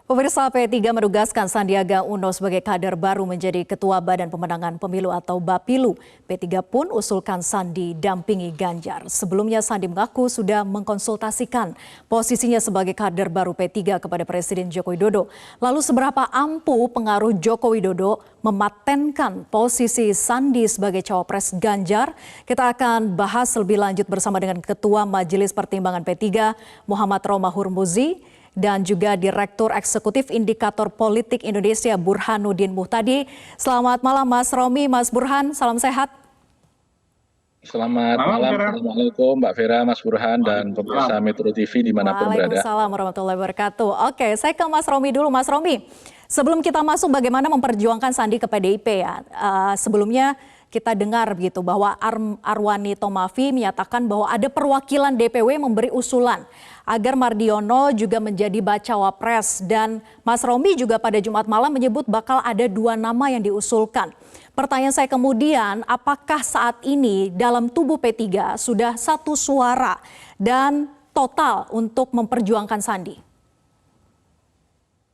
Pemirsa P3 menugaskan Sandiaga Uno sebagai kader baru menjadi Ketua Badan Pemenangan Pemilu atau Bapilu. P3 pun usulkan Sandi dampingi Ganjar. Sebelumnya Sandi mengaku sudah mengkonsultasikan posisinya sebagai kader baru P3 kepada Presiden Joko Widodo. Lalu seberapa ampuh pengaruh Joko Widodo mematenkan posisi Sandi sebagai cawapres Ganjar? Kita akan bahas lebih lanjut bersama dengan Ketua Majelis Pertimbangan P3 Muhammad Romahur Muzi dan juga Direktur Eksekutif Indikator Politik Indonesia Burhanuddin Muhtadi. Selamat malam Mas Romi, Mas Burhan, salam sehat. Selamat malam, Assalamualaikum Mbak Vera, Mas Burhan, dan pemirsa Metro TV dimanapun berada. Waalaikumsalam warahmatullahi wabarakatuh. Oke, saya ke Mas Romi dulu. Mas Romi, sebelum kita masuk bagaimana memperjuangkan Sandi ke PDIP ya, sebelumnya kita dengar begitu bahwa Arwani Tomafi menyatakan bahwa ada perwakilan DPW memberi usulan agar Mardiono juga menjadi bacawa pres, dan Mas Romi juga pada Jumat malam menyebut bakal ada 2 nama yang diusulkan. Pertanyaan saya kemudian, apakah saat ini dalam tubuh P3 sudah satu suara dan total untuk memperjuangkan Sandi?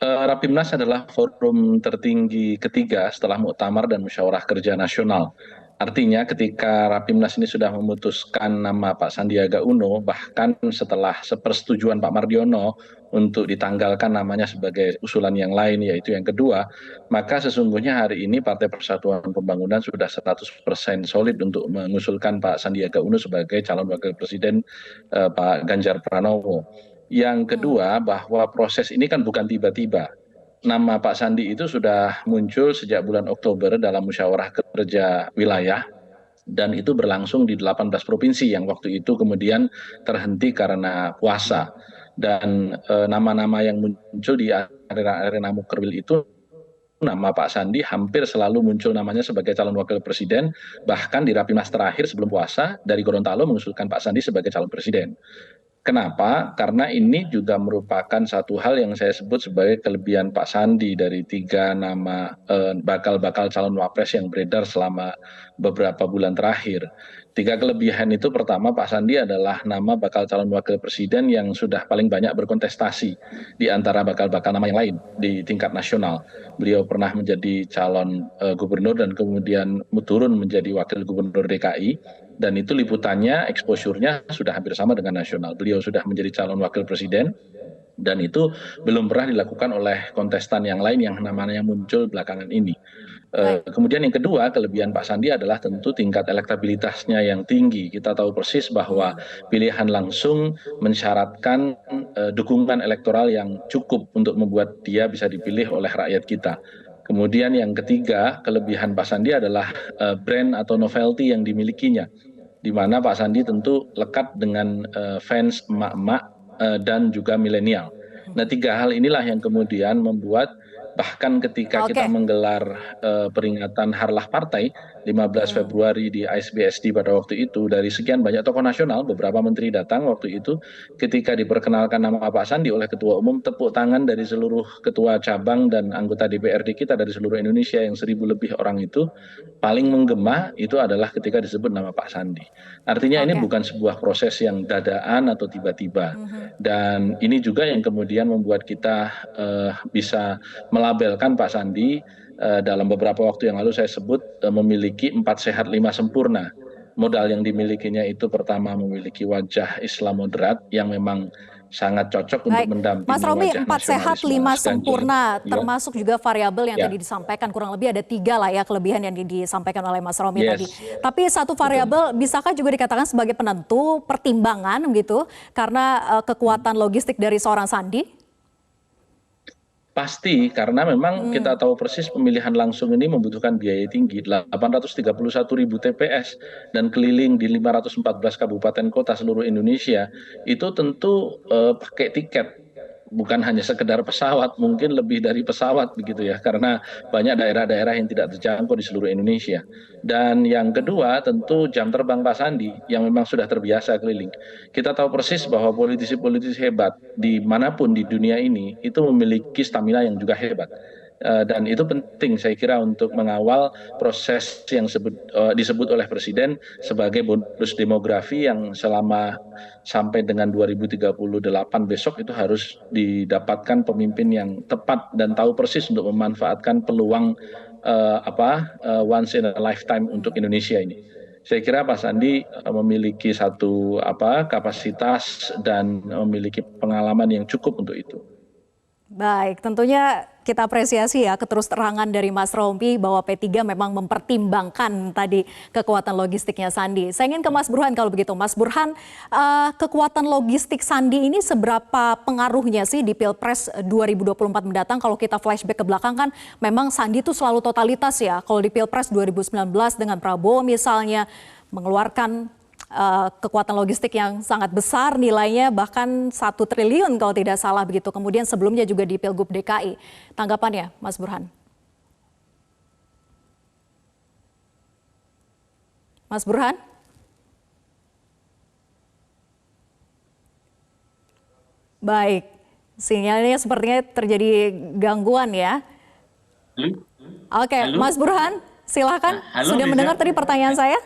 Rapimnas adalah forum tertinggi ketiga setelah Muktamar dan Musyawarah Kerja Nasional. Artinya ketika Rapimnas ini sudah memutuskan nama Pak Sandiaga Uno, bahkan setelah sepersetujuan Pak Mardiono untuk ditanggalkan namanya sebagai usulan yang lain, yaitu yang kedua, maka sesungguhnya hari ini Partai Persatuan Pembangunan sudah 100% solid untuk mengusulkan Pak Sandiaga Uno sebagai calon wakil presiden Pak Ganjar Pranowo. Yang kedua, bahwa proses ini kan bukan tiba-tiba. Nama Pak Sandi itu sudah muncul sejak bulan Oktober dalam musyawarah kerja wilayah, dan itu berlangsung di 18 provinsi yang waktu itu kemudian terhenti karena puasa. Dan nama-nama yang muncul di arena Mukerwil itu, nama Pak Sandi hampir selalu muncul namanya sebagai calon wakil presiden. Bahkan di Rapimnas terakhir sebelum puasa dari Gorontalo mengusulkan Pak Sandi sebagai calon presiden. Kenapa? Karena ini juga merupakan satu hal yang saya sebut sebagai kelebihan Pak Sandi dari 3 nama bakal calon wapres yang beredar selama beberapa bulan terakhir. 3 kelebihan itu, pertama, Pak Sandi adalah nama bakal calon wakil presiden yang sudah paling banyak berkontestasi di antara bakal nama yang lain di tingkat nasional. Beliau pernah menjadi calon gubernur dan kemudian turun menjadi wakil gubernur DKI. Dan itu liputannya, exposure-nya sudah hampir sama dengan nasional. Beliau sudah menjadi calon wakil presiden, dan itu belum pernah dilakukan oleh kontestan yang lain yang namanya muncul belakangan ini. Kemudian yang kedua, kelebihan Pak Sandi adalah tentu tingkat elektabilitasnya yang tinggi. Kita tahu persis bahwa pilihan langsung mensyaratkan dukungan elektoral yang cukup untuk membuat dia bisa dipilih oleh rakyat kita. Kemudian yang ketiga, kelebihan Pak Sandi adalah brand atau novelty yang dimilikinya, di mana Pak Sandi tentu lekat dengan fans emak-emak dan juga milenial. Nah, 3 hal inilah yang kemudian membuat bahkan ketika kita menggelar peringatan Harlah Partai 15 Februari di ASBSD pada waktu itu, dari sekian banyak tokoh nasional, beberapa menteri datang waktu itu. Ketika diperkenalkan nama Pak Sandi oleh Ketua Umum, tepuk tangan dari seluruh ketua cabang dan anggota DPRD kita dari seluruh Indonesia yang 1.000 lebih orang itu. Paling menggema itu adalah ketika disebut nama Pak Sandi. Artinya ini bukan sebuah proses yang dadaan atau tiba-tiba. Dan ini juga yang kemudian membuat kita bisa melabelkan Pak Sandi dalam beberapa waktu yang lalu saya sebut memiliki 4 sehat 5 sempurna. Modal yang dimilikinya itu, pertama, memiliki wajah Islam moderat yang memang sangat cocok untuk mendampingi Mas Romi, wajah 4 sehat 5 sempurna, termasuk juga variabel yang tadi disampaikan, kurang lebih ada 3 lah ya kelebihan yang disampaikan oleh Mas Romi tadi. Tapi satu variabel bisakah juga dikatakan sebagai penentu pertimbangan gitu karena kekuatan logistik dari seorang Sandi? Pasti, karena memang kita tahu persis pemilihan langsung ini membutuhkan biaya tinggi, 831.000 TPS dan keliling di 514 kabupaten kota seluruh Indonesia. Itu tentu pakai tiket, bukan hanya sekedar pesawat, mungkin lebih dari pesawat begitu ya, karena banyak daerah-daerah yang tidak terjangkau di seluruh Indonesia. Dan yang kedua, tentu jam terbang Pak Sandi yang memang sudah terbiasa keliling. Kita tahu persis bahwa politisi-politisi hebat dimanapun di dunia ini itu memiliki stamina yang juga hebat. Dan itu penting saya kira untuk mengawal proses yang disebut oleh Presiden sebagai bonus demografi yang selama sampai dengan 2038 besok itu harus didapatkan pemimpin yang tepat dan tahu persis untuk memanfaatkan peluang once in a lifetime untuk Indonesia ini. Saya kira Pak Sandi memiliki satu kapasitas dan memiliki pengalaman yang cukup untuk itu. Baik, tentunya kita apresiasi ya keterusterangan dari Mas Rompi bahwa P3 memang mempertimbangkan tadi kekuatan logistiknya Sandi. Saya ingin ke Mas Burhan kalau begitu. Mas Burhan, kekuatan logistik Sandi ini seberapa pengaruhnya sih di Pilpres 2024 mendatang? Kalau kita flashback ke belakang kan memang Sandi itu selalu totalitas ya. Kalau di Pilpres 2019 dengan Prabowo misalnya mengeluarkan kekuatan logistik yang sangat besar nilainya bahkan 1 triliun kalau tidak salah begitu. Kemudian sebelumnya juga di Pilgub DKI. Tanggapannya Mas Burhan? Mas Burhan? Baik, sinyalnya sepertinya terjadi gangguan ya. Oke, Halo? Mas Burhan silakan. Halo, Sudah Reza. mendengar tadi pertanyaan saya?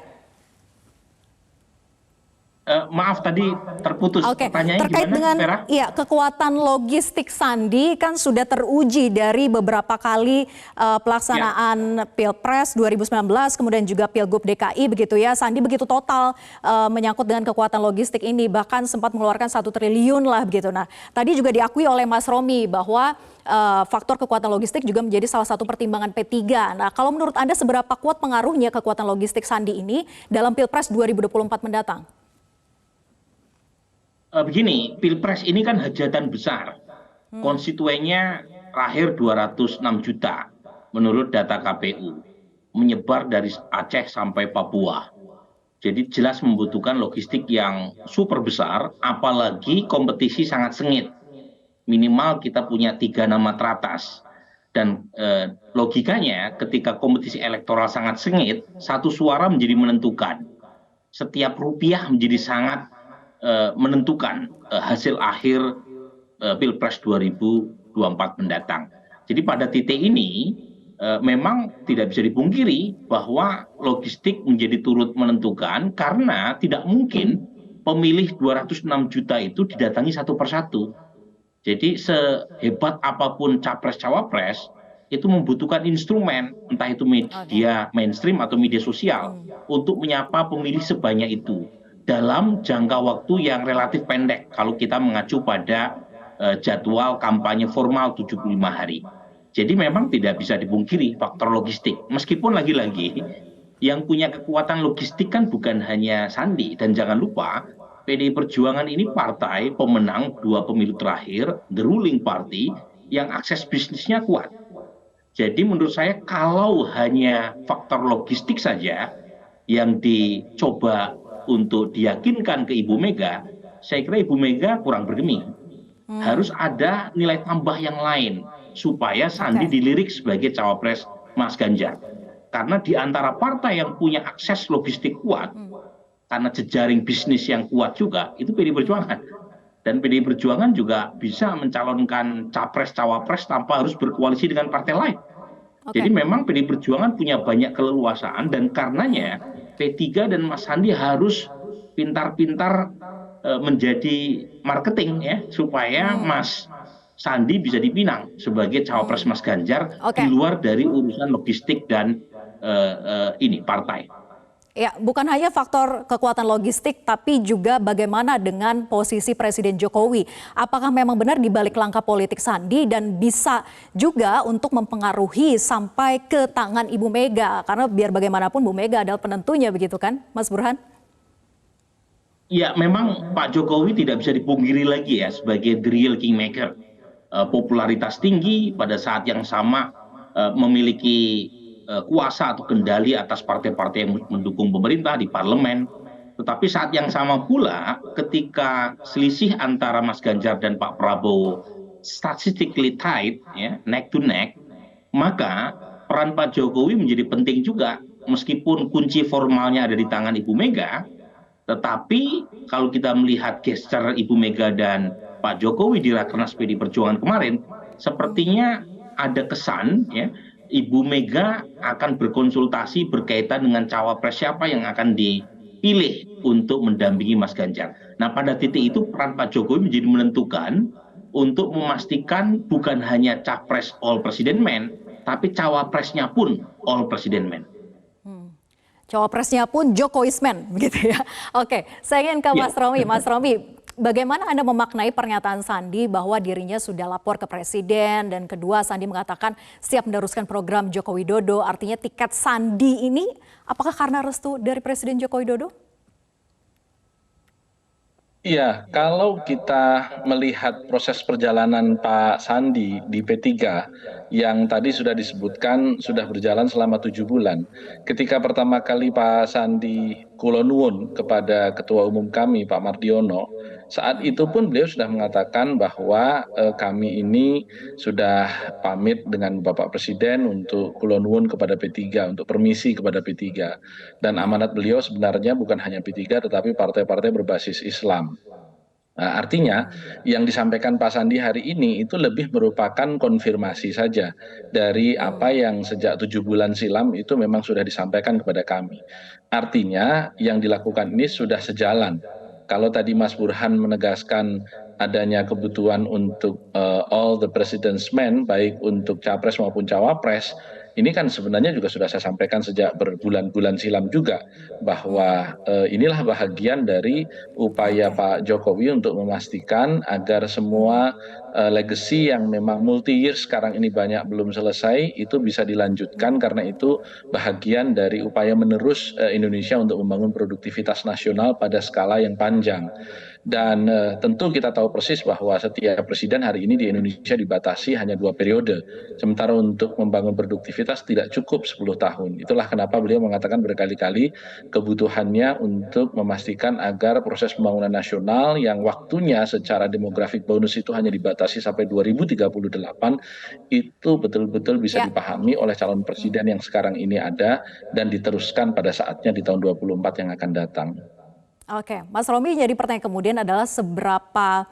Maaf tadi terputus. Oke, Pertanyaannya terkait gimana, dengan Vera? ya kekuatan logistik Sandi kan sudah teruji dari beberapa kali pelaksanaan Pilpres 2019 kemudian juga Pilgub DKI begitu ya. Sandi begitu total menyangkut dengan kekuatan logistik ini bahkan sempat mengeluarkan 1 triliun lah begitu. Nah, tadi juga diakui oleh Mas Romi bahwa faktor kekuatan logistik juga menjadi salah satu pertimbangan P3. Nah, kalau menurut Anda seberapa kuat pengaruhnya kekuatan logistik Sandi ini dalam Pilpres 2024 mendatang? Begini, Pilpres ini kan hajatan besar. Konstituennya terakhir 206 juta menurut data KPU. Menyebar dari Aceh sampai Papua. Jadi jelas membutuhkan logistik yang super besar, apalagi kompetisi sangat sengit. Minimal kita punya 3 nama teratas. Dan logikanya ketika kompetisi elektoral sangat sengit, 1 suara menjadi menentukan. Setiap rupiah menjadi sangat menentukan hasil akhir Pilpres 2024 mendatang. Jadi pada titik ini memang tidak bisa dipungkiri bahwa logistik menjadi turut menentukan karena tidak mungkin pemilih 206 juta itu didatangi satu persatu. Jadi sehebat apapun capres-cawapres itu membutuhkan instrumen, entah itu media mainstream atau media sosial untuk menyapa pemilih sebanyak itu dalam jangka waktu yang relatif pendek kalau kita mengacu pada jadwal kampanye formal 75 hari. Jadi memang tidak bisa dipungkiri faktor logistik. Meskipun lagi-lagi yang punya kekuatan logistik kan bukan hanya Sandi. Dan jangan lupa PDI Perjuangan ini partai pemenang 2 pemilu terakhir, the ruling party, yang akses bisnisnya kuat. Jadi menurut saya kalau hanya faktor logistik saja yang dicoba untuk diyakinkan ke Ibu Mega, saya kira Ibu Mega kurang bergeming. Harus ada nilai tambah yang lain supaya Sandi dilirik sebagai cawapres Mas Ganjar. Karena di antara partai yang punya akses logistik kuat, karena jejaring bisnis yang kuat juga, itu PDI Perjuangan. Dan PDI Perjuangan juga bisa mencalonkan capres-cawapres tanpa harus berkoalisi dengan partai lain. Jadi memang PDI Perjuangan punya banyak keleluasaan dan karenanya P3 dan Mas Sandi harus pintar-pintar menjadi marketing ya supaya Mas Sandi bisa dipinang sebagai cawapres Mas Ganjar di luar dari urusan logistik dan ini partai. Ya, bukan hanya faktor kekuatan logistik, tapi juga bagaimana dengan posisi Presiden Jokowi. Apakah memang benar di balik langkah politik Sandi dan bisa juga untuk mempengaruhi sampai ke tangan Ibu Mega? Karena biar bagaimanapun Bu Mega adalah penentunya begitu kan, Mas Burhan? Ya, memang Pak Jokowi tidak bisa dipungkiri lagi ya sebagai the real kingmaker. Popularitas tinggi pada saat yang sama memiliki kuasa atau kendali atas partai-partai yang mendukung pemerintah di parlemen. Tetapi saat yang sama pula ketika selisih antara Mas Ganjar dan Pak Prabowo statistically tight, ya, neck to neck, maka peran Pak Jokowi menjadi penting juga. Meskipun kunci formalnya ada di tangan Ibu Mega, tetapi kalau kita melihat gesture Ibu Mega dan Pak Jokowi di Rakernas PDI Perjuangan kemarin, sepertinya ada kesan ya Ibu Mega akan berkonsultasi berkaitan dengan cawapres siapa yang akan dipilih untuk mendampingi Mas Ganjar. Nah, pada titik itu peran Pak Jokowi menjadi menentukan untuk memastikan bukan hanya capres all president man, tapi cawapresnya pun all president man. Cawapresnya pun Jokowismen, begitu ya. Oke, saya ingin ke Mas Romi. Mas Romi, bagaimana Anda memaknai pernyataan Sandi bahwa dirinya sudah lapor ke Presiden, dan kedua Sandi mengatakan siap meneruskan program Joko Widodo, artinya tiket Sandi ini apakah karena restu dari Presiden Joko Widodo? Iya, kalau kita melihat proses perjalanan Pak Sandi di P3 yang tadi sudah disebutkan sudah berjalan selama 7 bulan. Ketika pertama kali Pak Sandi kula nuwun kepada Ketua Umum kami Pak Mardiono, saat itu pun beliau sudah mengatakan bahwa kami ini sudah pamit dengan Bapak Presiden untuk kula nuwun kepada P3, untuk permisi kepada P3. Dan amanat beliau sebenarnya bukan hanya P3 tetapi partai-partai berbasis Islam. Nah, artinya yang disampaikan Pak Sandi hari ini itu lebih merupakan konfirmasi saja dari apa yang sejak 7 bulan silam itu memang sudah disampaikan kepada kami. Artinya yang dilakukan ini sudah sejalan. Kalau tadi Mas Burhan menegaskan adanya kebutuhan untuk all the president's men, baik untuk capres maupun cawapres, ini kan sebenarnya juga sudah saya sampaikan sejak berbulan-bulan silam juga, bahwa inilah bahagian dari upaya Pak Jokowi untuk memastikan agar semua legacy yang memang multi-year sekarang ini banyak belum selesai, itu bisa dilanjutkan, karena itu bahagian dari upaya menerus Indonesia untuk membangun produktivitas nasional pada skala yang panjang. Dan tentu kita tahu persis bahwa setiap presiden hari ini di Indonesia dibatasi hanya 2 periode. Sementara untuk membangun produktivitas tidak cukup 10 tahun. Itulah kenapa beliau mengatakan berkali-kali kebutuhannya untuk memastikan agar proses pembangunan nasional yang waktunya secara demografik bonus itu hanya dibatasi sampai 2038, itu betul-betul bisa dipahami oleh calon presiden yang sekarang ini ada dan diteruskan pada saatnya di tahun 2024 yang akan datang. Oke, Mas Romi, jadi pertanyaan kemudian adalah seberapa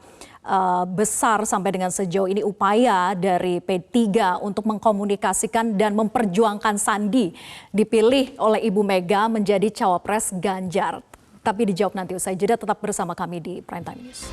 besar sampai dengan sejauh ini upaya dari P3 untuk mengkomunikasikan dan memperjuangkan Sandi dipilih oleh Ibu Mega menjadi cawapres Ganjar. Tapi dijawab nanti usai jeda, tetap bersama kami di Prime Time News.